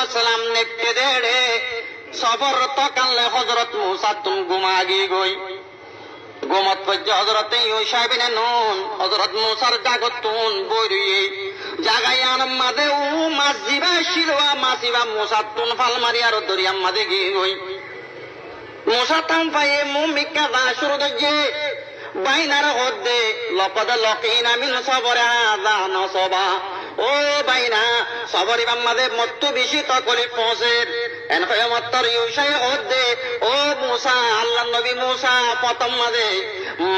ওয়াসসালাম নেপে দেড়ে সফর তকালে হযরত মুসা তুম গুমাগি গই গোমত পর্য হযরতে ইউসা বিন নুন হযরত মুসার জাগতুন বইরিয়ে জাগায়ান মাদে ও মাসজিবা শিলওয়া মাসিবা মুসা তুন ফাল মারি আর দরিয়াম মাদে গি গই মুসা তাম পায়ে মুমিকা দা শুরু দে বাইনার হদ্দে লপদ লকিনা মিন সবরা আযা নসবা ও বাইনা সবরি বাম্মাদে মত্তু বেশি তকলি পৌঁছের এন কয়মত্তর ইউসাই হদ্দে ও মুসা আল্লাহ নবী মুসা প্রথম মাদে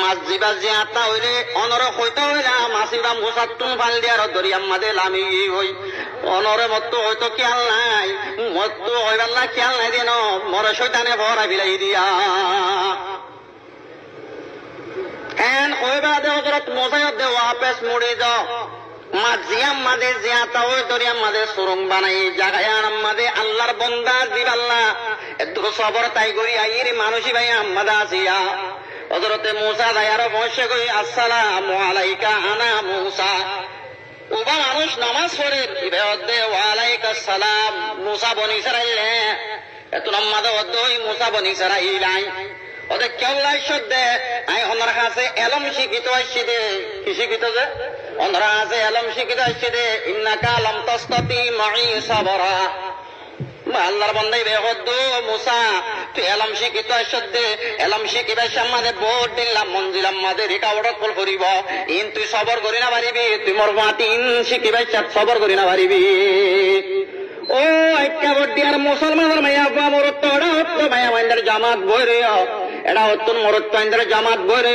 মাসজিবা জিয়াতা হইলে অনর হইতে হইলা মাসিবা মুসা তুম ফাল দিয়ার দরিয়াম মাদে লামি হই অনরে মত্তু হয়তো খেয়াল নাই মত্তু হইবাল্লা খেয়াল নাই দেন মর শয়তানে ভরা বিলাই দিয়া এন হইবা দে হযরত মুসা দে ওয়াপস মুড়ি যাও মাজিয়াম মাদে জিয়াতা ওই দরিয়াম মাদে সুরং বানাই জাগায়ান মাদে আল্লাহর বান্দা দিবাল্লাহ এত সবর তাই করি আইরে মানুষই ভাই আম্মাদা আসিয়া হযরতে মুসা দায়ার বসে কই আসসালামু আলাইকা আনা মুসা ওবা মানুষ নামাজ পড়ে ইবাদতে ওয়া আলাইকাস সালাম মুসা বনি ইসরাইল এত নামাজ ওই মুসা বনি ইসরাইল আই ওদের কেউলাই সদ্যে আই ওনার কাছে এলম শিখিত আসছি দে কি শিখিত যে ওনারা আছে এলম শিখিত আসছি দে ইন্নাকা লাম তাস্তাতি মাই সাবরা আল্লাহর বান্দাই বেহদ্দ মুসা তুই এলম শিখিত আসছে এলম শিখিবার সামনে বহুত দিলাম মঞ্জিলাম মাঝে রেখাওয়াট কল করিব ইন তুই সবর করি না পারিবি তুই মোর মাতি ইন শিখিবার সবর করি না পারিবি ও একটা বডিয়ার মুসলমানের মাইয়া গুয়া মরত ওরা হত্য মাইয়া মাইন্দার জামাত বই রে এটা হত্তন মরত মাইন্দার জামাত বই রে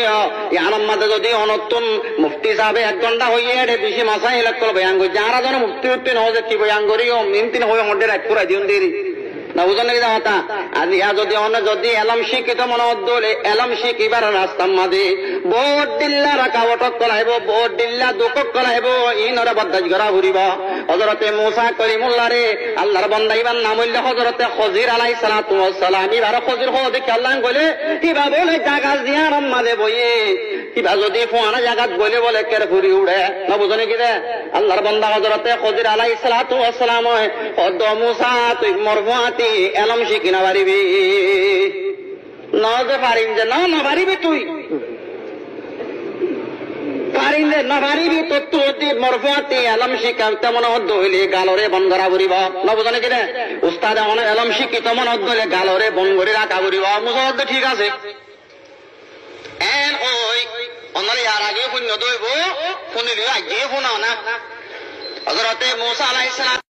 ইয়ার মাঝে যদি অনত্তন মুফতি সাহেব 1 ঘন্টা হইয়ে এটা বেশি মাসাই এলাকল বয়াঙ্গ যারা যেন মুফতি উঠতে ন যে কি বয়াঙ্গরি ও মিনতিন হয়ে মধ্যে রাত পুরা দিন দেরি না বুঝলেন কি কথা আজ ইয়া যদি অন্য যদি এলম শিক্ষিত মনে হলে এলম শিখিবার রাস্তার মাঝে বহুত দিল্লা রাখাওয়াটক করাইব বহুত দিল্লা দুঃখ করাইব ইনরা বদাজ করা ঘুরিব হযরতে মুসা কলিমুল্লাহ রে আল্লাহর বান্দা ইবার নাম হইলে হযরতে খজির আলাইহিস সালাতু ওয়াস সালাম ইবার খজির হো দেখি আল্লাহ কইলে কিবা বলে জায়গা জিয়ার মাঝে বইয়ে কিবা যদি ফোনা জায়গাত বলে বলে কের ঘুরি উড়ে না বুঝনে কি রে আল্লাহর বান্দা হযরতে খজির আলাইহিস সালাতু ওয়াস সালাম হদ মুসা তুই মরফুয়াতি এলম শিখি না পারিবি না যে পারিম যে না না পারিবি তুই পারিলে না পারিবি তো তুই মরফুয়াতি এলম শিখা তেমন হদ্দ হইলে গালরে বন করা ঘুরিব না বুঝনে কি রে উস্তাদ এমন এলম শিখি তেমন হদ্দ হইলে গালরে বন করে রাখা ঘুরিব মুসা হদ্দ ঠিক আছে এন ওই অনারে আর আগে শূন্য দইব শুনিলে আগে শোনাও না হযরতে মুসা আলাইহিস সালাম